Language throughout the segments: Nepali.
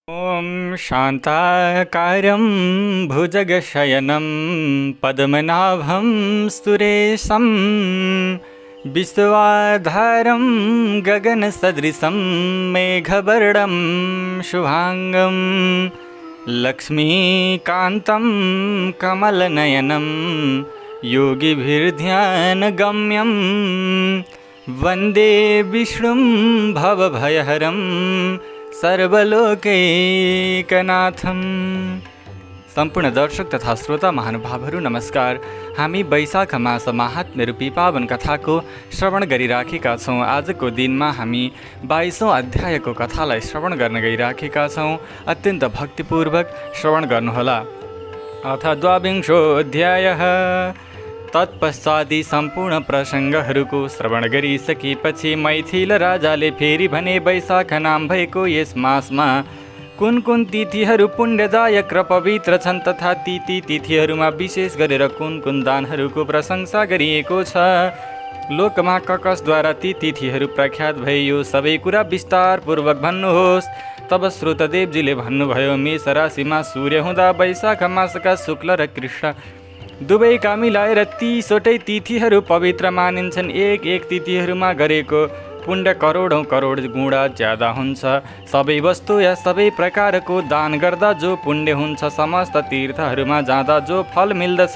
ॐ शान्ताकारं भुजगशयनं पद्मनाभं सुरेशं विश्वाधारं गगनसदृशं मेघवर्णं शुभांगं लक्ष्मीकान्तं कमलनयनं योगिभिर्ध्यानगम्यं वन्दे विष्णुं भवभयहरं सर्वलोकैकनाथम। सम्पूर्ण दर्शक तथा श्रोता महानुभावहरू नमस्कार। हामी वैशाख मास महात्म्य रूपी पावन कथाको श्रवण गरिराखेका छौँ। आजको दिनमा हामी 22औं अध्यायको कथालाई श्रवण गर्न गइराखेका छौँ। अत्यन्त भक्तिपूर्वक श्रवण गर्नुहोला। अथ द्वाविंशोऽध्यायः। तत्पश्चादि सम्पूर्ण प्रसङ्गहरूको श्रवण गरिसकेपछि मैथिल राजाले फेरि भने, वैशाख नाम भएको यस मासमा कुन कुन तिथिहरू पुण्यदायक र पवित्र छन् तथा ती तिथिहरूमा विशेष गरेर कुन कुन दानहरूको प्रशंसा गरिएको छ। लोकमा ककसद्वारा ती तिथिहरू प्रख्यात भए यो सबै कुरा विस्तारपूर्वक भन्नुहोस्। तब श्रोतदेवजीले भन्नुभयो, मेष राशिमा सूर्य हुँदा वैशाख मासका शुक्ल र कृष्ण दुवैका मिलाएर 30वटै तिथिहरू पवित्र मानिन्छन्। एक तिथिहरूमा गरेको पुण्य करोडौँ करोड गुणा ज्यादा हुन्छ। सबै वस्तु या सबै प्रकारको दान गर्दा जो पुण्य हुन्छ, समस्त तीर्थहरूमा जाँदा जो फल मिल्दछ,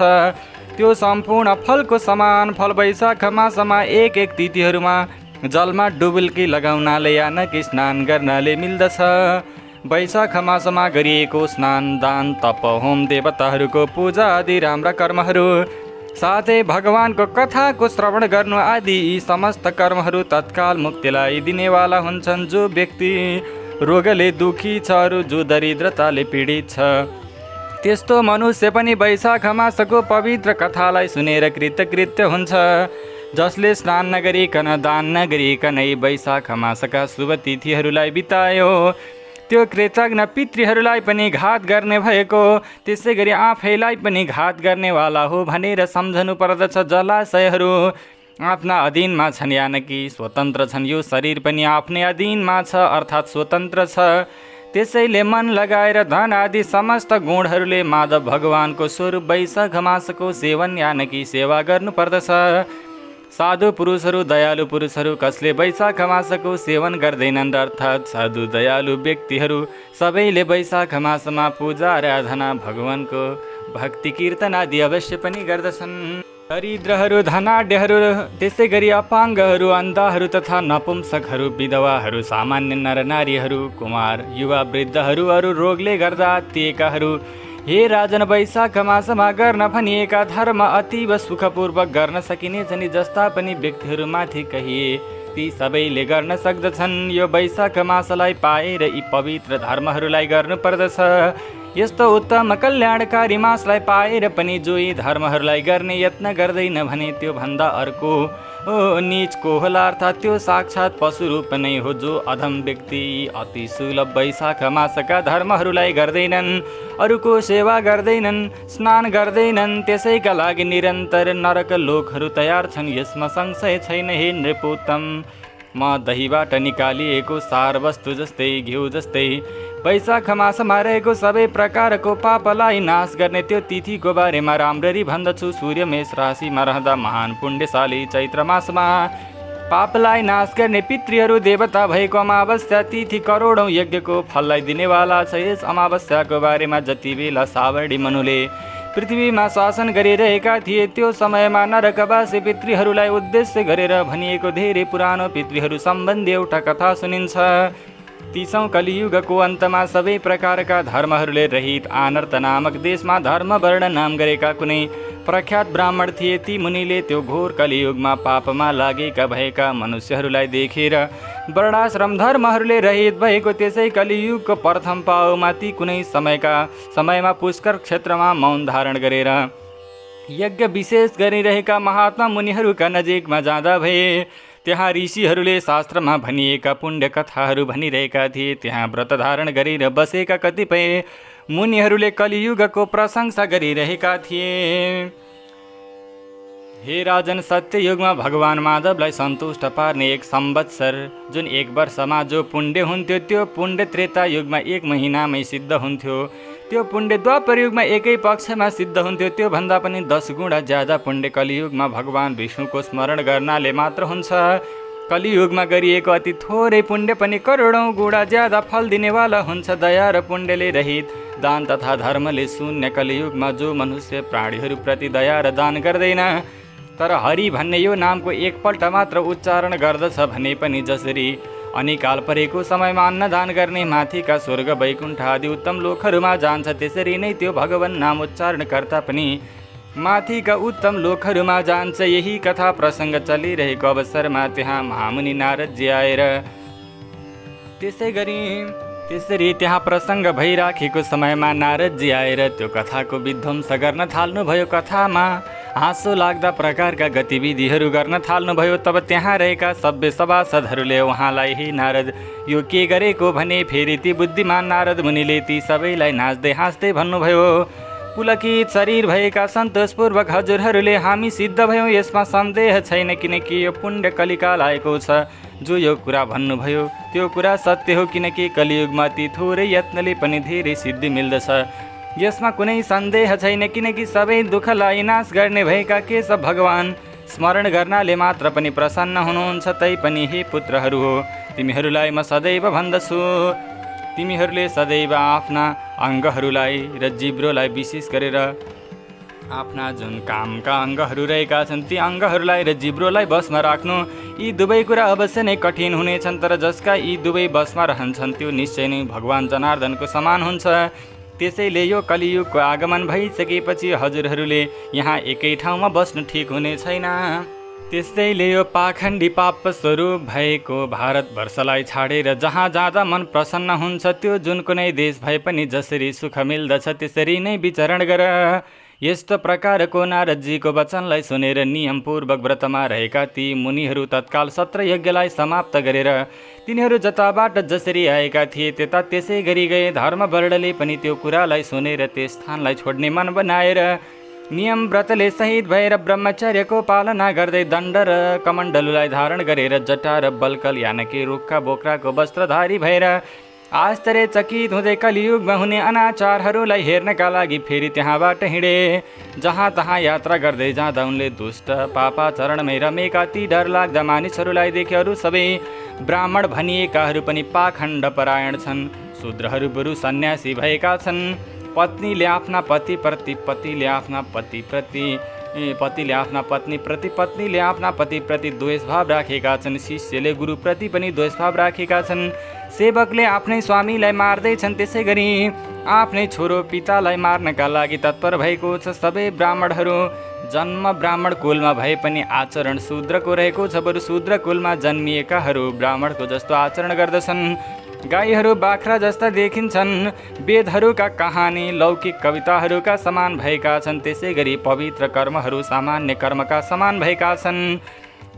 त्यो सम्पूर्ण फलको समान फल वैशाख मासमा एक तिथिहरूमा जलमा डुबुल्की लगाउनाले यानकी स्नान गर्नाले मिल्दछ। वैशाख मासमा गरिएको स्नान, दान, तप, होम, देवताहरूको पूजा आदि राम्रा कर्महरू साथै भगवानको कथाको श्रवण गर्नु आदि यी समस्त कर्महरू तत्काल मुक्तिलाई दिनेवाला हुन्छन्। जो व्यक्ति रोगले दुखी छ, जो दरिद्रताले पीडित छ, त्यस्तो मनुष्य पनि वैशाख मासको पवित्र कथालाई सुनेर कृतकृत्य हुन्छ। जसले स्नान नगरिकन दान नगरिकनै वैशाख मासका शुभ तिथिहरूलाई बितायो, त्यो कृतज्ञ पितृहरूलाई पनि घात गर्ने भएको, त्यसै गरी आफैलाई पनि घात गर्नेवाला हो भनेर सम्झनु पर्दछ। जलाशयहरू आफ्ना अधीनमा छन् यानकि स्वतन्त्र छन्। यो शरीर पनि आफ्नै अधीनमा छ अर्थात् स्वतन्त्र छ। त्यसैले मन लगाएर धन आदि समस्त गुणहरूले माधव भगवानको स्वरूप वैशाख मासको सेवन यानकि सेवा गर्नु पर्दछ। साधु पुरुषहरू, दयालु पुरुषहरू कसले वैशाख मासको सेवन गर्दैनन्, अर्थात् साधु दयालु व्यक्तिहरू सबैले वैशाख मासमा पूजा आराधना, भगवानको भक्ति कीर्तन आदि अवश्य पनि गर्दछन्। दरिद्रहरू, धनाढ्यहरू, त्यसै गरी अपाङ्गहरू, अन्धाहरू तथा नपुंसकहरू, विधवाहरू, सामान्य नरनारीहरू, कुमार, युवा, वृद्धहरू, अरू रोगले गर्दा आत्तिएकाहरू, हे राजन, वैशाख मासमा गर्न भनिएका धर्म अतीव सुखपूर्वक गर्न सकिने छन्। जस्ता पनि व्यक्तिहरूमाथि कहिए ती सबैले गर्न सक्दछन्। यो वैशाख मासलाई पाएर यी पवित्र धर्महरूलाई गर्नुपर्दछ। यस्तो उत्तम कल्याणकारी मासलाई पाएर पनि जो यी धर्महरूलाई गर्ने यत्न गर्दैन भने त्यो भन्दा अर्को नीचको होला, अर्थात् त्यो साक्षात् पशुरूप नै हो। जो अधम व्यक्ति अति सुलभ वैशाख मासका धर्महरूलाई गर्दैनन्, अरूको सेवा गर्दैनन्, स्नान गर्दैनन्, त्यसैका लागि निरन्तर नरक लोकहरू तयार छन्। यसमा संशय छैन। हे नृपोत्तम, म दहीबाट निकालिएको सार वस्तु जस्तै, घिउ जस्तै वैशाख मासमा रहेको सबै प्रकारको पापलाई नाश गर्ने त्यो तिथिको बारेमा राम्ररी भन्दछु। सूर्य मेष राशिमा रहँदा महान पुण्यशाली चैत्र मासमा पापलाई नाश गर्ने पितृहरू देवता भएको अमावस्या तिथि करोडौँ यज्ञको फललाई दिनेवाला छ। यस अमावस्याको बारेमा जति बेला सावर्णी मनुले पृथ्वीमा शासन गरिरहेका थिए, त्यो समयमा नरकवासी पितृहरूलाई उद्देश्य गरेर भनिएको धेरै पुरानो पितृहरू सम्बन्धी एउटा कथा सुनिन्छ। 30औं कलियुगको अन्तमा सबै प्रकारका धर्महरूले रहित आनर्त नामक देशमा धर्म वर्ण नाम गरेका कुनै प्रख्यात ब्राह्मण थिए। ती मुनिले त्यो घोर कलियुगमा पापमा लागेका भएका मनुष्यहरूलाई देखेर वर्णाश्रम धर्महरूले रहित भएको त्यसै कलियुगको प्रथम पाउमा ती कुनै समयमा पुष्कर क्षेत्रमा मौन धारण गरेर यज्ञ विशेष गरिरहेका महात्मा मुनिहरूका नजिकमा जाँदा भए। त्यहाँ ऋषिहरूले शास्त्रमा भनिएका पुण्य कथाहरू भनिरहेका थिए। त्यहाँ व्रत धारण गरेर बसेका कतिपय मुनिहरूले कलियुगको प्रशंसा गरिरहेका थिए। हे राजन, सत्ययुगमा भगवान माधवलाई सन्तुष्ट पार्ने एक संवत्सर जुन एक वर्षमा जो पुण्य हुन्थ्यो त्यो पुण्य त्रेता युगमा 1 महिनामै सिद्ध हुन्थ्यो। त्यो पुण्य द्वापर युगमा एकै पक्षमा सिद्ध हुन्थ्यो। त्यो भन्दा पनि 10 गुणा ज्यादा पुण्य कलियुगमा भगवान विष्णुको स्मरण गर्नाले मात्र हुन्छ। कलियुगमा गरिएको अति थोरै पुण्य पनि करोडौँ गुणा ज्यादा फल दिनेवाला हुन्छ। दया र पुण्यले रहित दान तथा धर्मले शून्य कलियुगमा जो मनुष्य प्राणीहरूप्रति दया र दान गर्दैन तर हरि भन्ने यो नामको एकपल्ट मात्र उच्चारण गर्दछ भने पनि जसरी अनिकाल परेको समयमा अन्नदान गर्ने माथिका स्वर्ग वैकुण्ठ आदि उत्तम लोकहरूमा जान्छ त्यसरी नै त्यो भगवान नाम उच्चारणकर्ता पनि माथिका उत्तम लोकहरूमा जान्छ। यही कथा प्रसङ्ग चलिरहेको अवसरमा त्यहाँ महामुनि नारदजी आएर त्यसरी त्यहाँ प्रसङ्ग भइराखेको समयमा नारदजी आएर त्यो कथाको विध्वंस गर्न थाल्नुभयो। कथामा हाँसो लाग्दा प्रकारका गतिविधिहरू गर्न थाल्नुभयो। तब त्यहाँ रहेका सभ्य सभासदहरूले उहाँलाई, हे नारद, यो के गरेको भने फेरि ती बुद्धिमान नारद मुनिले ती सबैलाई नाच्दै हाँस्दै भन्नुभयो, पुलकित शरीर भएका सन्तोषपूर्वक हजुरहरूले हामी सिद्ध भयौँ, यसमा सन्देह छैन, किनकि यो पुण्य कलिकाल आएको छ। जो यो कुरा भन्नुभयो त्यो कुरा सत्य हो, किनकि कलियुगमा ती थोरै यत्नले पनि धेरै सिद्धि मिल्दछ। यसमा कुनै सन्देह छैन, किनकि सबै दुःखलाई नाश गर्ने भएका केशव भगवान स्मरण गर्नाले मात्र पनि प्रसन्न हुनुहुन्छ। तैपनि हे पुत्रहरू हो, तिमीहरूलाई म सदैव भन्दछु, तिमीहरूले सदैव आफ्ना अङ्गहरूलाई र जिब्रोलाई विशेष गरेर आफ्ना जुन कामका अङ्गहरू रहेका छन् ती अङ्गहरूलाई र जिब्रोलाई बसमा राख्नु। यी दुवै कुरा अवश्य नै कठिन हुनेछन्, तर जसका यी दुवै बसमा रहन्छन् त्यो निश्चय नै भगवान जनार्दनको समान हुन्छ। त्यसैले यो कलियुगको आगमन भइसकेपछि हजुरहरूले यहाँ एकै ठाउँमा बस्नु ठिक हुने छैन। त्यसैले यो पाखण्डी पाप स्वरूप भएको भारतवर्षलाई छाडेर जहाँ जाँदा मन प्रसन्न हुन्छ त्यो जुन कुनै देश भए पनि जसरी सुख मिल्दछ त्यसरी नै विचरण गर। यस्तो प्रकारको नारदजीको वचनलाई सुनेर नियमपूर्वक व्रतमा रहेका ती मुनिहरू तत्काल सत्र यज्ञलाई समाप्त गरेर तिनीहरू जताबाट जसरी आएका थिए त्यता त्यसै गरी गए। धर्मवर्णले पनि त्यो कुरालाई सुनेर त्यस स्थानलाई छोड्ने मन बनाएर नियम व्रतले सहित भएर ब्रह्मचर्यको पालना गर्दै दण्ड र कमण्डलुलाई धारण गरेर जटा र बल्कल यानकी रुखका बोक्राको वस्त्रधारी भएर आश्चर्यचकित हुँदै कलियुगमा हुने अनाचारहरूलाई हेर्नका लागि फेरि त्यहाँबाट हिँडे। जहाँ तहाँ यात्रा गर्दै जाँदा उनले दुष्ट पापाचरणमै रमेका ती डरलाग्दा मानिसहरूलाई देखे। अरू सबै ब्राह्मण भनिएकाहरू पनि पाखण्ड परायण छन्। शूद्रहरू बरु सन्यासी भएका छन्। पत्नीले आफ्ना पतिप्रति, पतिले आफ्ना पतिप्रति, पतिले आफ्ना पत्नीप्रति, पत्नीले आफ्ना पतिप्रति द्वेषभाव राखेका छन्। शिष्यले गुरुप्रति पनि द्वेषभाव राखेका छन्। सेवकले आफ्नै स्वामीलाई मार्दैछन्। त्यसै गरी आफ्नै छोरो पितालाई मार्नका लागि तत्पर भएको छ। सबै ब्राह्मणहरू जन्म ब्राह्मण कुलमा भए पनि आचरण शूद्रको रहेको छ। बरु शूद्र कुलमा जन्मिएकाहरू ब्राह्मणको जस्तो आचरण गर्दछन्। गाईहरू बाख्रा जस्ता देखिन्छन्। वेदहरूका कहानी लौकिक कविताहरूका समान भएका छन्। त्यसै गरी पवित्र कर्महरू सामान्य कर्मका समान भएका छन्।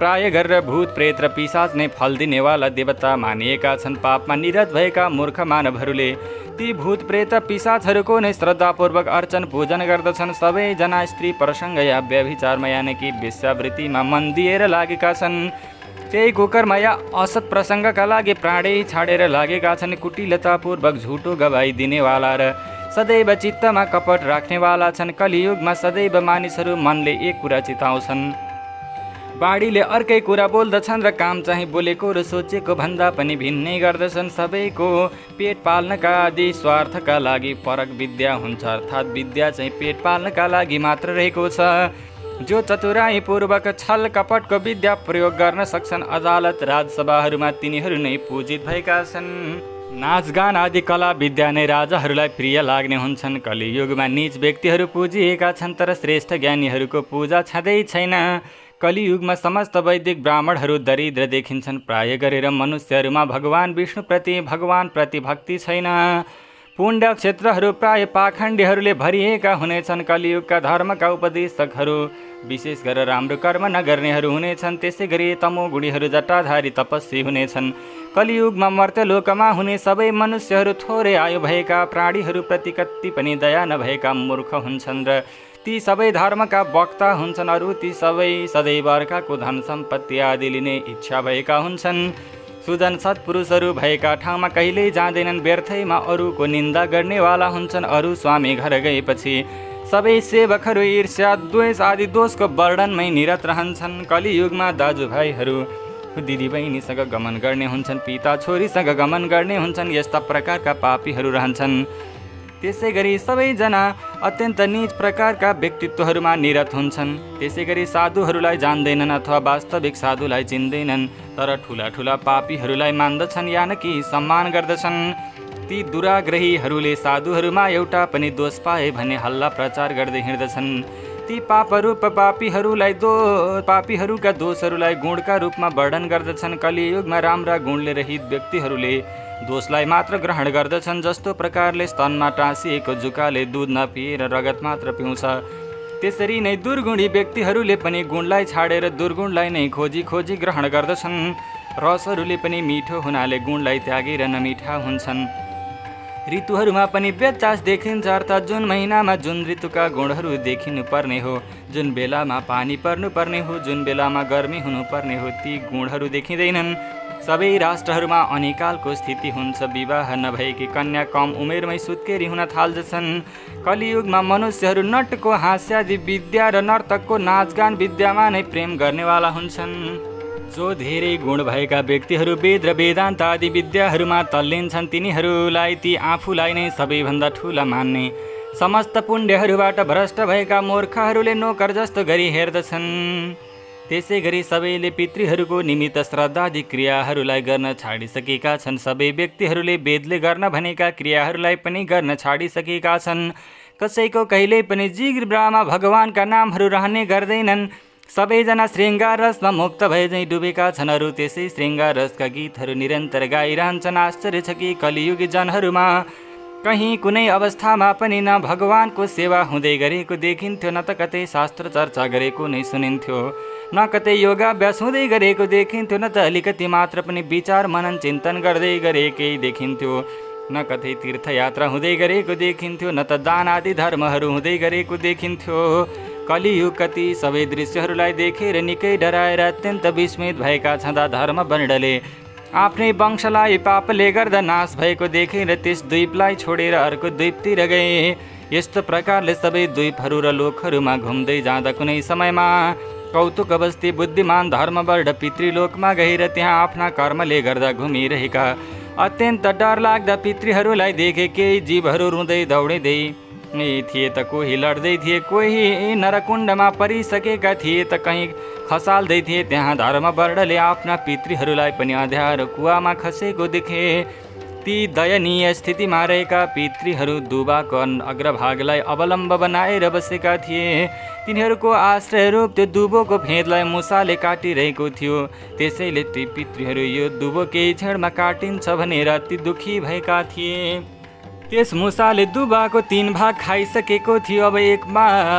प्राय गरेर भूत प्रेत र पिशाच नै फल दिनेवाला देवता मानिएका छन्। पापमा निरत भएका मूर्ख मानवहरूले ती भूत प्रेत पिशाचहरूको नै श्रद्धापूर्वक अर्चन पूजन गर्दछन्। सबैजना स्त्री प्रसङ्ग या व्यभिचारमा यानकि वेश्यावृत्तिमा मन दिएर लागेका छन्। त्यही कुकर्म या असत प्रसङ्गका लागि प्राणै छाडेर लागेका छन्। कुटिलतापूर्वक झुटो गवाई दिनेवाला र सदैव चित्तमा कपट राख्नेवाला छन्। कलियुगमा सदैव मानिसहरू मनले एक कुरा चिताउँछन्, बाढीले अर्कै कुरा बोल्दछन् र काम चाहिँ बोलेको र सोचेको भन्दा पनि भिन्नै गर्दछन्। सबैको पेट पाल्नका आदि स्वार्थका लागि फरक विद्या हुन्छ, अर्थात् विद्या चाहिँ पेट पाल्नका लागि मात्र रहेको छ। जो चतुराईपूर्वक छल कपटको विद्या प्रयोग गर्न सक्छन् अदालत राजसभाहरूमा तिनीहरू नै पूजित भएका छन्। नाचगान आदि कला विद्या नै राजाहरूलाई प्रिय लाग्ने हुन्छन्। कलियुगमा नीच व्यक्तिहरू पूजिएका छन् तर श्रेष्ठ ज्ञानीहरूको पूजा छँदै छैन। कलियुगमा समस्त वैदिक ब्राह्मणहरू दरिद्र देखिन्छन्। प्राय गरेर मनुष्यहरूमा भगवान विष्णुप्रति भगवानप्रति भक्ति छैन। पुण्य क्षेत्रहरू प्राय पाखण्डीहरूले भरिएका हुनेछन्। कलियुगका धर्मका उपदेशकहरू विशेष गरेर राम्रो कर्म नगर्नेहरू हुनेछन्। त्यसै गरी तमोगुणीहरू जटाधारी तपस्वी हुनेछन्। कलियुगमा मर्त्यलोकमा हुने सबै मनुष्यहरू थोरै आयु भएका प्राणीहरूप्रति कति पनि दया नभएका मूर्ख हुन्छन् र ती सबै धर्मका वक्ता हुन्छन्, अरू ती सबै सदैव अर्काको धन सम्पत्ति आदि लिने इच्छा भएका हुन्छन्। सुजन सत्पुरुषहरू भएका ठाउँमा कहिल्यै जाँदैनन्, व्यर्थैमा अरूको निन्दा गर्नेवाला हुन्छन्। अरू स्वामी घर गएपछि सबै सेवकहरू ईर्ष्या, द्वेष आदि दोषको वर्णनमै निरत रहन्छन्। कलियुगमा दाजुभाइहरू दिदीबहिनीसँग गमन गर्ने हुन्छन्, पिता छोरीसँग गमन गर्ने हुन्छन्, यस्ता प्रकारका पापीहरू रहन्छन्। त्यसै गरी सबैजना अत्यन्त नीच प्रकारका व्यक्तित्वहरूमा निरत हुन्छन्। त्यसै गरी साधुहरूलाई जान्दैनन् अथवा वास्तविक साधुलाई चिन्दैनन्, तर ठुला ठुला पापीहरूलाई मान्दछन् यानकि सम्मान गर्दछन्। ती दुराग्रहीहरूले साधुहरूमा एउटा पनि दोष पाए भने हल्ला प्रचार गर्दै हिँड्दछन्। ती पापरूप पापीहरूका दोषहरूलाई गुणका रूपमा वर्णन गर्दछन्। कलियुगमा राम्रा गुणले रहित व्यक्तिहरूले दोषलाई मात्र ग्रहण गर्दछन्। जस्तो प्रकारले स्तनमा टाँसिएको जुकाले दुध नपिएर रगत मात्र पिउँछ, त्यसरी नै दुर्गुणी व्यक्तिहरूले पनि गुणलाई छाडेर दुर्गुणलाई नै खोजी खोजी ग्रहण गर्दछन्। रसहरूले पनि मिठो हुनाले गुणलाई त्यागेर नमिठा हुन्छन्। ऋतुहरूमा पनि व्यत्यास देखिन्छ, अर्थात् जुन महिनामा जुन ऋतुका गुणहरू देखिनु पर्ने हो, जुन बेलामा पानी पर्नुपर्ने हो, जुन बेलामा गर्मी हुनुपर्ने हो, ती गुणहरू देखिँदैनन्। सबै राष्ट्रहरूमा अनिकालको स्थिति हुन्छ। विवाह नभएकी कन्या कम उमेरमै सुत्केरी हुन थाल्दछन्। कलियुगमा मनुष्यहरू नटको हास्यादि विद्या र नर्तकको नाचगान विद्यामा नै प्रेम गर्नेवाला हुन्छन्। जो धेरै गुण भएका व्यक्तिहरू वेद र वेदान्त आदि विद्याहरूमा तल्लिन्छन्, तिनीहरूलाई ती आफूलाई नै सबैभन्दा ठुला मान्ने, समस्त पुण्यहरूबाट भ्रष्ट भएका मूर्खहरूले नोकर जस्तो गरी हेर्दछन्। त्यसै गरी सबैले पितृहरूको निमित्त श्रद्धादि क्रियाहरूलाई गर्न छाडिसकेका छन्। सबै व्यक्तिहरूले वेदले गर्न भनेका क्रियाहरूलाई पनि गर्न छाडिसकेका छन्। कसैको कहिल्यै पनि जिब्रामा भगवानका नामहरू रहने गर्दैनन्। सबैजना श्रृङ्गार रसमा मुक्त भए झैँ डुबेका छन्। अरू त्यसै श्रृङ्गार रसका गीतहरू निरन्तर गाइरहन्छन्। आश्चर्य छ कि कलियुगी जनहरूमा कहीँ कुनै अवस्थामा पनि न भगवानको सेवा हुँदै गरेको देखिन्थ्यो, न त कतै शास्त्र चर्चा गरेको नै सुनिन्थ्यो, न कतै योगाभ्यास हुँदै गरेको देखिन्थ्यो, न त अलिकति मात्र पनि विचार मनन चिन्तन गर्दै गरेकै देखिन्थ्यो, न कतै तीर्थयात्रा हुँदै गरेको देखिन्थ्यो, न त दान आदि धर्महरू हुँदै गरेको देखिन्थ्यो। कलियुग कति सबै दृश्यहरूलाई देखेर निकै डराएर अत्यन्त विस्मित भएका छँदा धर्मवर्णले आफ्नै वंशलाई पापले गर्दा नाश भएको देखेर त्यस द्वीपलाई छोडेर अर्को द्वीपतिर गए। यस्तो प्रकारले सबै द्वीपहरू र लोकहरूमा घुम्दै जाँदा कुनै समयमा कौतुक अवस्थी बुद्धिमान धर्मवर्ण पितृलोकमा गएर त्यहाँ आफ्ना कर्मले गर्दा घुमिरहेका अत्यन्त डरलाग्दा पितृहरूलाई देखे। केही जीवहरू रुँदै दौडिँदै थिए त कोही लड्दै थिए, कोही नरकुण्डमा परिसकेका थिए त कहीँ खसाल्दै थिए। त्यहाँ धर्मवर्णले आफ्ना पितृहरूलाई पनि अँध्यारो कुवामा खसेको देखे। ती दयनीय स्थितिमा रहेका पितृहरू दुबाको अग्रभागलाई अवलम्ब बनाएर बसेका थिए। तिनीहरूको आश्रयरूप त्यो दुबोको फेदलाई मुसाले काटिरहेको थियो। त्यसैले ती पितृहरू यो दुबो केही क्षणमा काटिन्छ भनेर अति दुखी भएका थिए। त्यस मुसाले दुबाको 3 भाग खाइसकेको थियो। अब 1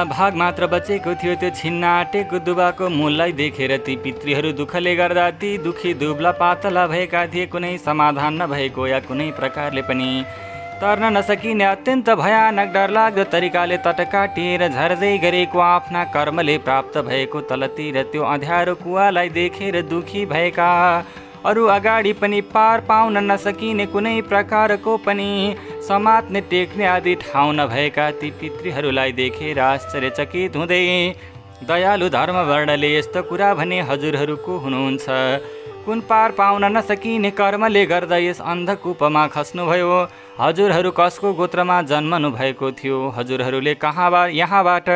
भाग मात्र बचेको थियो। त्यो छिन्न आँटेको दुबाको मूललाई देखेर ती पितृहरू दुःखले गर्दा ती दुखी दुब्ला पातला भएका थिए। कुनै समाधान नभएको या कुनै प्रकारले पनि तर्न नसकिने अत्यन्त भयानक डरलाग्दो तरिकाले तट काटिएर झर्दै गरेको आफ्ना कर्मले प्राप्त भएको तलतिर त्यो अँध्यारो कुवालाई देखेर दुखी भएका, अरू अगाडि पनि पार पाउन नसकिने, कुनै प्रकारको पनि समात्ने टेक्ने आदि ठाउँ नभएका ती पितृहरूलाई देखेर आश्चर्यचकित हुँदै दयालु धर्मवर्णले यस्तो कुरा भने, हजुरहरू को हुनुहुन्छ? कुन पार पाउन नसकिने कर्मले गर्दा यस अन्धकूपमा खस्नुभयो? हजुरहरू कसको गोत्रमा जन्मनु भएको थियो? हजुरहरूले यहाँबाट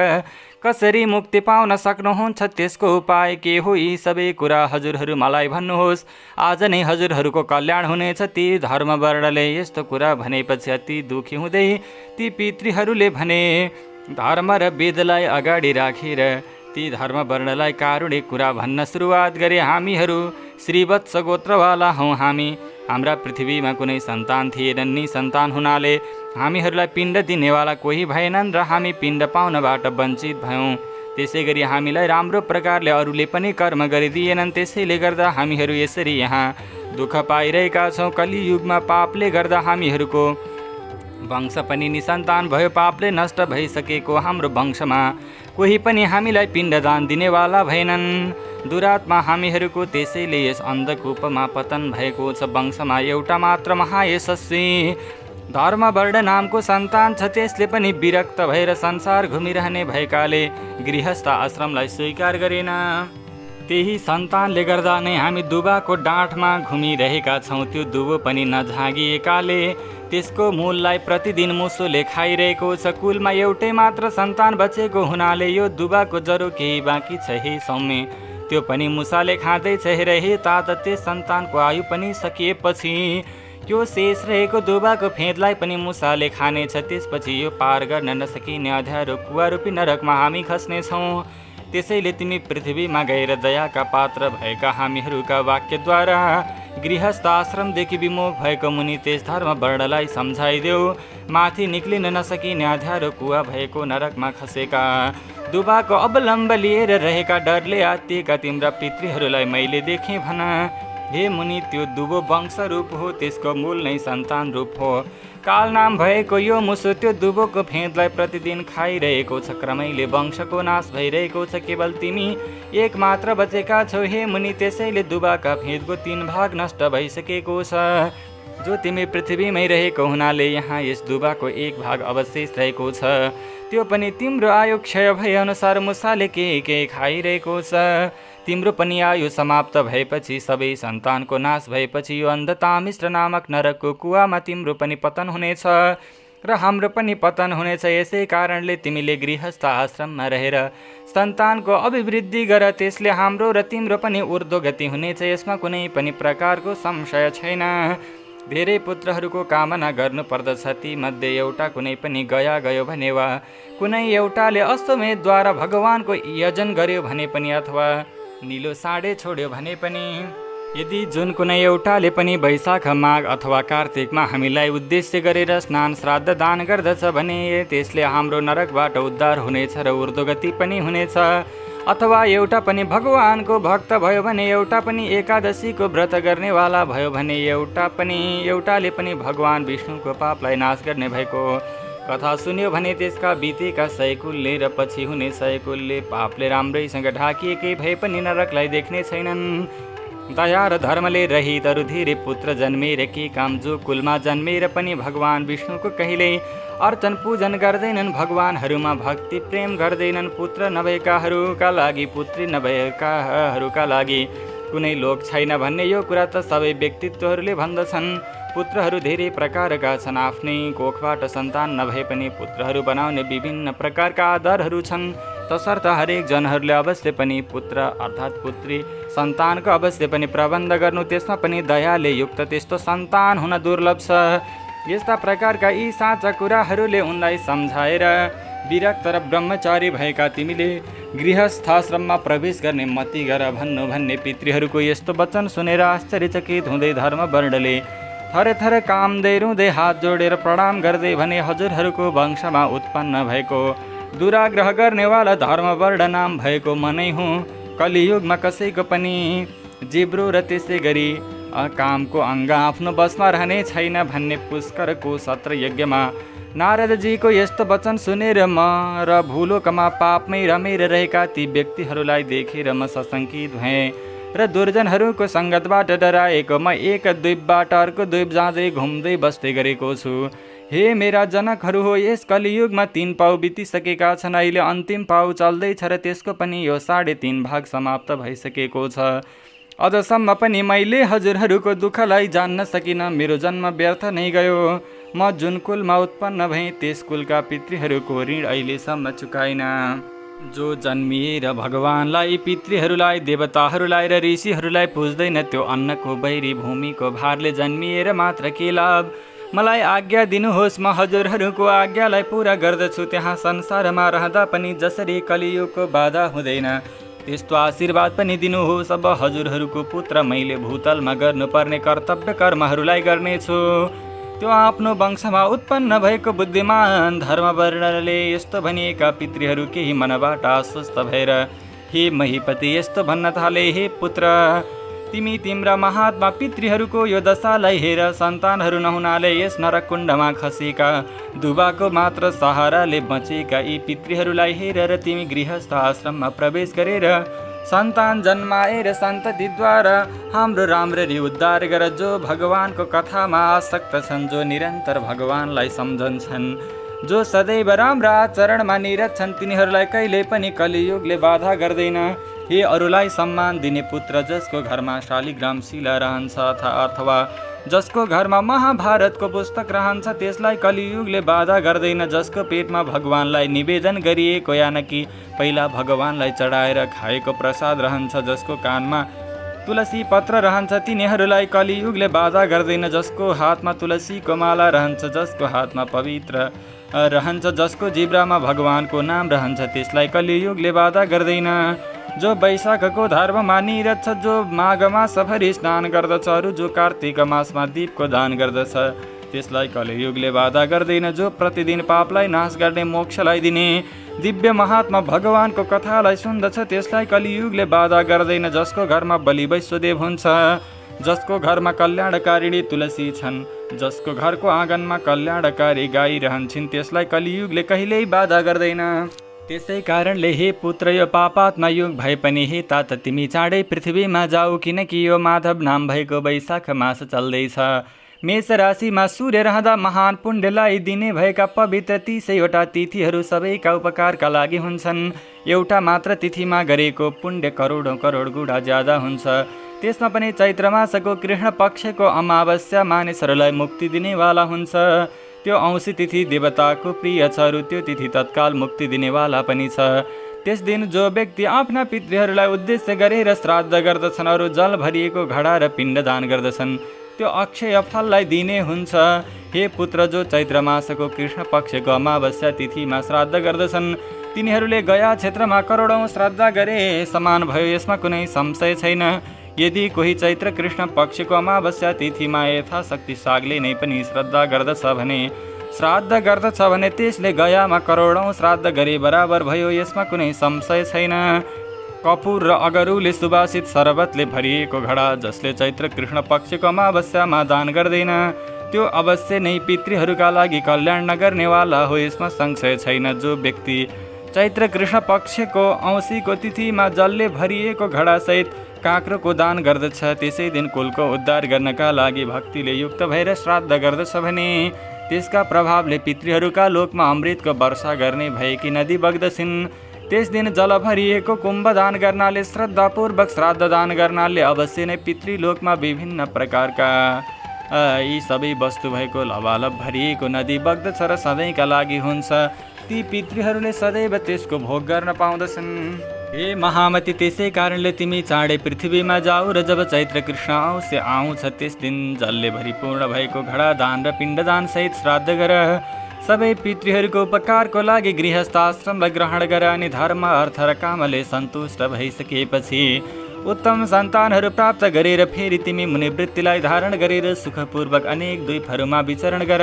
कसरी मुक्ति पाउन सक्नुहुन्छ? त्यसको उपाय के हो? यी सबै कुरा हजुरहरू मलाई भन्नुहोस्। आज नै हजुरहरूको कल्याण हुनेछ। ती धर्मवर्णले यस्तो कुरा भनेपछि अति दुखी हुँदै ती पितृहरूले भने, धर्म र वेदलाई अगाडि राखेर ती धर्मवर्णलाई कारुणिक कुरा भन्न सुरुवात गरे। हामीहरू श्रीवत्स गोत्रवाला हौँ। हाम्रा पृथ्वीमा कुनै सन्तान थिएनन्। निसन्तान हुनाले हामीहरूलाई पिण्ड दिनेवाला कोही भएनन् र हामी पिण्ड पाउनबाट वञ्चित भयौँ। त्यसै गरी हामीलाई राम्रो प्रकारले अरूले पनि कर्म गरिदिएनन्। त्यसैले गर्दा हामीहरू यसरी यहाँ दुःख पाइरहेका छौँ। कलियुगमा पापले गर्दा हामीहरूको वंश पनि निसन्तान भयो, पापले नष्ट भइसकेको हाम्रो वंशमा कोही पनि हामीलाई पिण्डदान दिनेवाला भएनन्। दुरात्मा हामीहरूको, त्यसैले यस अन्धकूपमा पतन भएको छ। वंशमा एउटा मात्र महायशस्वी धर्मवर्ण नामको सन्तान छ, त्यसले पनि विरक्त भएर संसार घुमिरहने भएकाले गृहस्थ आश्रमलाई स्वीकार गरेन। त्यही सन्तानले गर्दा नै हामी दुबाको डाँठमा घुमिरहेका छौँ। त्यो दुबो पनि नझागिएकाले त्यसको मूललाई प्रतिदिन मुसोले खाइरहेको छ। कुलमा एउटै मात्र सन्तान बचेको हुनाले यो दुबाको जरो केही बाँकी छ। हे सौम्य, त्यो पनि मुसाले खाँदैछ। हेर हे तात, त्यस सन्तानको आयु पनि सकिएपछि यो शेष रहेको दुबाको फेदलाई पनि मुसाले खानेछ। त्यसपछि यो पार गर्न नसकिने अँध्यारो कुवारूपी नरकमा हामी खस्नेछौँ। त्यसैले तिमी पृथ्वीमा गएर दयाका पात्र भएका हामीहरूका वाक्यद्वारा गृहस्थ आश्रमदेखि विमुख भएको मुनि त्यस धर्मवर्णलाई सम्झाइदेऊ। माथि निक्लिन नसकिने अँध्यारो कुवा भएको नरकमा खसेका दुबाको अवलम्ब लिएर रहेका डरले आत्तिएका तिम्रा पितृहरूलाई मैले देखेँ भन। हे मुनि, त्यो दुबो वंश रूप हो, त्यसको मूल नै सन्तान रूप हो। काल नाम भएको यो मुसो त्यो दुबोको फेदलाई प्रतिदिन खाइरहेको छ। क्रमैले वंशको नाश भइरहेको छ। केवल तिमी एक मात्र बचेका छौ हे मुनि। त्यसैले दुबाका फेदको 3 भाग नष्ट भइसकेको छ। जो तिमी पृथ्वीमै रहेको हुनाले यहाँ यस दुबाको 1 भाग अवशेष रहेको छ। त्यो पनि तिम्रो आयु क्षय भए अनुसार मुसाले के खाइरहेको छ। तिम्रो पनि आयु समाप्त भएपछि, सबै सन्तानको नाश भएपछि यो अन्धतामिश्र नामक नरकको कुवामा तिम्रो पनि पतन हुनेछ र हाम्रो पनि पतन हुनेछ। यसै कारणले तिमीले गृहस्थ आश्रममा रहेर सन्तानको अभिवृद्धि गर। त्यसले हाम्रो र तिम्रो पनि ऊर्ध्वगति हुनेछ। यसमा कुनै पनि प्रकारको संशय छैन। धेरै पुत्रहरूको कामना गर्नुपर्दछ। तीमध्ये एउटा कुनै पनि गयो भने वा कुनै एउटाले अश्वमेधद्वारा भगवानको यजन गर्यो भने पनि अथवा निलो साँडे छोड्यो भने पनि, यदि जुन कुनै एउटाले पनि वैशाख, माघ अथवा कार्तिकमा हामीलाई उद्देश्य गरेर स्नान श्राद्ध दान गर्दछ भने त्यसले हाम्रो नरकबाट उद्धार हुनेछ र ऊर्ध्वगति पनि हुनेछ। अथवा एउटा पनि भगवानको भक्त भयो भने, एउटा पनि एकादशीको व्रत गर्नेवाला भयो भने, एउटाले पनि भगवान विष्णुको पापलाई नाश गर्ने भएको कथा सुन्यो भने त्यसका बितेका 100 कुलले र पछि हुने 100 कुलले पापले राम्रैसँग ढाकिएकै भए पनि नरकलाई देख्ने छैनन्। दया र धर्मले रहित अरू धेरै पुत्र जन्मेर के काम? जो कुलमा जन्मेर पनि भगवान विष्णुको कहिल्यै अर्चन पूजन गर्दैनन्, भगवानहरूमा भक्ति प्रेम गर्दैनन्, पुत्र नभएकाहरूका लागि, पुत्री नभएकाहरूका लागि कुनै लोक छैन भन्ने यो कुरा त सबै व्यक्तित्वहरूले भन्दछन्। पुत्रहरू धेरै प्रकारका छन्। आफ्नै कोखबाट सन्तान नभए पनि पुत्रहरू बनाउने विभिन्न प्रकारका आधारहरू छन्। तसर्थ हरेक जनहरूले अवश्य पनि पुत्र अर्थात् पुत्री सन्तानको अवश्य पनि प्रबन्ध गर्नु, त्यसमा पनि दयाले युक्त त्यस्तो सन्तान हुन दुर्लभ छ। यस्ता प्रकारका यी साँचा कुराहरूले उनलाई सम्झाएर विरक्त र ब्रह्मचारी भएका तिमीले गृहस्थाश्रममा प्रवेश गर्ने मती गर भन्ने पितृहरूको यस्तो वचन सुनेर आश्चर्यचकित हुँदै धर्मवर्णले थरथर कामदै रुँदै हात जोडेर प्रणाम गर्दै भने, हजुरहरूको वंशमा उत्पन्न भएको दुराग्रह गर्नेवाला धर्मवर्ण नाम भएको म नै हुँ। कलियुगमा कसैको पनि जिब्रो र त्यसै गरी कामको अङ्ग आफ्नो बसमा रहने छैन भन्ने पुष्करको सत्र यज्ञमा नारदजीको यस्तो वचन सुनेर म र भूलोकमा पापमै रमेर रहेका ती व्यक्तिहरूलाई देखेर म सशङ्कित भएँ र दुर्जनहरूको सङ्गतबाट डराएको म एक द्वीपबाट अर्को द्वीप जाँदै घुम्दै बस्दै गरेको छु। हे मेरा जनकहरू हो, यस कलियुगमा 3 पाउ बितिसकेका छन्। अहिले अन्तिम पाउ चल्दैछ र त्यसको पनि यो 3.5 भाग समाप्त भइसकेको छ। अझसम्म पनि मैले हजुरहरूको दुःखलाई जान्न सकिनँ। मेरो जन्म व्यर्थ नै गयो। म जुन कुलमा उत्पन्न भएँ त्यस कुलका पितृहरूको ऋण अहिलेसम्म चुकाइन। जो जन्मिएर भगवानलाई, पितृहरूलाई, देवताहरूलाई र ऋषिहरूलाई पुज्दैन त्यो अन्नको बैरी भूमिको भारले जन्मिएर मात्र के लाभ? मलाई आज्ञा दिनुहोस्, म हजुरहरूको आज्ञालाई पुरा गर्दछु। त्यहाँ संसारमा रहँदा पनि जसरी कलियुगको बाधा हुँदैन त्यस्तो आशीर्वाद पनि दिनुहोस्। अब हजुरहरूको पुत्र मैले भूतलमा गर्नुपर्ने कर्तव्य कर्महरूलाई गर्नेछु। त्यो आफ्नो वंशमा उत्पन्न भएको बुद्धिमान धर्मवर्णले यस्तो भनिएका पितृहरू केही मनबाट आश्वस्त भएर हे महीपति यस्तो भन्न थाले, हे पुत्र, तिमी तिम्रा महात्मा पितृहरूको यो दशालाई हेर। सन्तानहरू नहुनाले यस नरकुण्डमा खसेका, दुबाको मात्र सहाराले बचेका यी पितृहरूलाई हेरेर तिमी गृहस्थ आश्रममा प्रवेश गरेर सन्तान जन्माएर सन्ततिद्वारा हाम्रो राम्ररी उद्धार गर। जो भगवानको कथामा आसक्त छन्, जो निरन्तर भगवानलाई सम्झन्छन्, जो सदैव राम्रा आचरणमा निरत छन्, तिनीहरूलाई कहिले पनि कलियुगले बाधा गर्दैन। हे अरूलाई सम्मान दिने पुत्र, जसको घरमा शालिग्राम शिला रहन्छ अथवा जसको घरमा महाभारतको पुस्तक रहन्छ, त्यसलाई कलियुगले बाधा गर्दैन। जसको पेटमा भगवानलाई निवेदन गरिएको यानकि पहिला भगवानलाई चढाएर खाएको प्रसाद रहन्छ, जसको कानमा तुलसी पत्र रहन्छ, तिनीहरूलाई कलियुगले बाधा गर्दैन। जसको हातमा तुलसीको माला रहन्छ, जसको हातमा पवित्र रहन्छ, जसको जिब्रामा भगवानको नाम रहन्छ, त्यसलाई कलियुगले बाधा गर्दैन। जो वैशाखको धर्ममा निरत छ, जो माघमा सफरी स्नान गर्दछ, अरू जो कार्तिक मासमा दीपको दान गर्दछ, त्यसलाई कलियुगले बाधा गर्दैन। जो प्रतिदिन पापलाई नाश गर्ने, मोक्षलाई दिने दिव्य महात्मा भगवानको कथालाई सुन्दछ, त्यसलाई कलियुगले बाधा गर्दैन। जसको घरमा बलि वैश्वदेव हुन्छ, जसको घरमा कल्याणकारिणी तुलसी छन्, जसको घरको आँगनमा कल्याणकारी गाई रहन्छन्, त्यसलाई कलियुगले कहिल्यै बाधा गर्दैन। त्यसै कारणले हे पुत्र, यो पापात्मा युग भए पनि हे तात तिमी चाँडै पृथ्वीमा जाऊ, किनकि यो माधव नाम भएको वैशाख मास चल्दैछ। मेष राशिमा सूर्य रहँदा महान पुण्यलाई दिने भएका पवित्र 30वटा तिथिहरू सबैका उपकारका लागि हुन्छन्। एउटा मात्र तिथिमा गरेको पुण्य करोडौँ करोड गुणा ज्यादा हुन्छ। त्यसमा पनि चैत्र मासको कृष्ण पक्षको अमावस्या मानिसहरूलाई मुक्ति दिनेवाला हुन्छ। त्यो औँसी तिथि देवताको प्रिय छ, अरू त्यो तिथि तत्काल मुक्ति दिनेवाला पनि छ। त्यस दिन जो व्यक्ति आफ्ना पितृहरूलाई उद्देश्य गरेर श्राद्ध गर्दछन्, अरू जल भरिएको घडा र पिण्डदान गर्दछन्, त्यो अक्षय फललाई दिने हुन्छ। हे पुत्र, जो चैत्र मासको कृष्ण पक्षको अमावस्या तिथिमा श्राद्ध गर्दछन्, तिनीहरूले गया क्षेत्रमा करोडौँ श्राद्ध गरे समान भयो, यसमा कुनै संशय छैन। यदि कोही चैत्र कृष्ण पक्षको अमावस्या तिथिमा यथाशक्ति सागले नै पनि श्राद्ध गर्दछ भने त्यसले गयामा करोडौँ श्राद्ध गरे बराबर भयो, यसमा कुनै संशय छैन। कपुर र अगरुले सुवासित शरबतले भरिएको घडा जसले चैत्र कृष्ण पक्षको अमावस्यामा दान गर्दैन, त्यो अवश्य नै पितृहरूका लागि कल्याण नगर्नेवाला हो, यसमा संशय छैन। जो व्यक्ति चैत्र कृष्ण पक्षको औँसीको तिथिमा जलले भरिएको घडासहित काँक्रोको दान गर्दछ, त्यसै दिन कुलको उद्धार गर्नका लागि भक्तिले युक्त भएर श्राद्ध गर्दछ भने त्यसका प्रभावले पितृहरूका लोकमा अमृतको वर्षा गर्ने भएकी नदी बग्दछन्। त्यस दिन जल भरिएको कुम्भ दान गर्नाले, श्रद्धापूर्वक श्राद्ध दान गर्नाले अवश्य नै पितृलोकमा विभिन्न प्रकारका यी सबै वस्तु भएको लबालब भरिएको नदी बग्दछ र सधैँका लागि हुन्छ। ती पितृहरूले सदैव त्यसको भोग गर्न पाउँदछन्। हे महामती, त्यसै कारणले तिमी चाँडै पृथ्वीमा जाऊ र जब चैत्र कृष्ण औँसे आउँछ त्यस दिन जलले भरिपूर्ण भएको घडा दान र पिण्डदान सहित श्राद्ध गर। सबै पितृहरूको उपकारको लागि गृहस्थ आश्रमलाई ग्रहण गर अनि धर्म अर्थ र कामले सन्तुष्ट भइसकेपछि उत्तम सन्तानहरू प्राप्त गरेर फेरि तिमी मुनिवृत्तिलाई धारण गरेर सुखपूर्वक अनेक द्वीपहरूमा विचरण गर।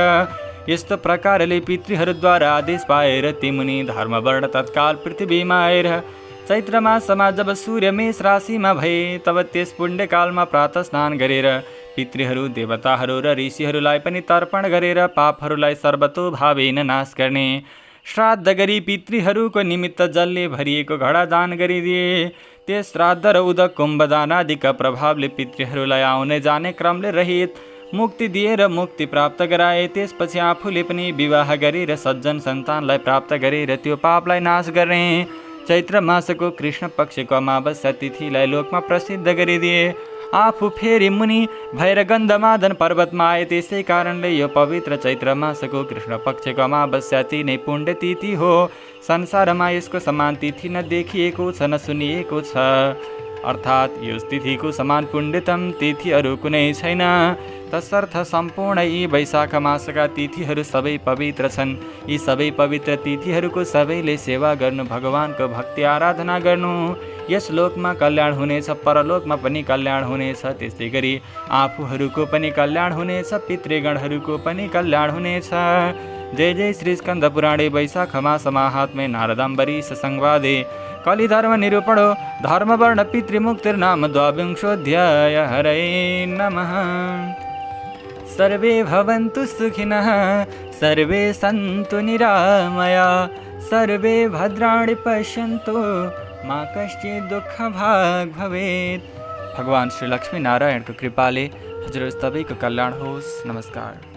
यस्तो प्रकारले पितृहरूद्वारा आदेश पाएर ती मुनि धर्मवर्ण तत्काल पृथ्वीमा आएर चैत्र मासमा जब सूर्य मेष राशिमा भए तब त्यस पुण्यकालमा प्रातः स्नान गरेर पितृहरू, देवताहरू र ऋषिहरूलाई पनि तर्पण गरेर पापहरूलाई सर्वतोभावेन नाश गर्ने श्राद्ध गरी पितृहरूको निमित्त जलले भरिएको घडा दान गरिदिए। त्यस श्राद्ध र उदक कुम्भदान आदिका प्रभावले पितृहरूलाई आउने जाने क्रमले रहित मुक्ति दिएर मुक्ति प्राप्त गराए। त्यसपछि आफूले पनि विवाह गरेर सज्जन सन्तानलाई प्राप्त गरेर त्यो पापलाई नाश गर्ने चैत्र मासको कृष्ण पक्षको अमावस्या तिथिलाई लोकमा प्रसिद्ध गरिदिए। आफू फेरि मुनि भएर गन्धमादन पर्वतमा आए। त्यसै कारणले यो पवित्र चैत्र मासको कृष्ण पक्षको अमावस्या ती नै पुण्य तिथि हो। संसारमा यसको समान तिथि न देखिएको छ न सुनिएको छ, अर्थात् यस तिथिको समान पुण्यतम तिथि अरू कुनै छैन। तसर्थ सम्पूर्ण यी वैशाख मासका तिथिहरू सबै पवित्र छन्। यी सबै पवित्र तिथिहरूको सबैले सेवा गर्नु, भगवानको भक्ति आराधना गर्नु, यस लोकमा कल्याण हुनेछ, परलोकमा पनि कल्याण हुनेछ। त्यस्तै गरी आफूहरूको पनि कल्याण हुनेछ, पितृगणहरूको पनि कल्याण हुनेछ। जय जय श्री स्कंद पुराणे वैशाख मास माहात्म्ये नारदाम्बरीश संवादे कलिधर्म निरूपणो धर्मवर्ण पितृमुक्तिर्नाम द्वाविंशोऽध्याय। हरे नमः। सर्वे भवन्तु सुखिनः सर्वे सन्तु निरामया सर्वे भद्राणि पश्यन्तु माँ कश्चित् दुःखभाग् भवेत्। भगवान श्री लक्ष्मी नारायण को कृपाले हजुर सबैको कल्याण होस्। नमस्कार।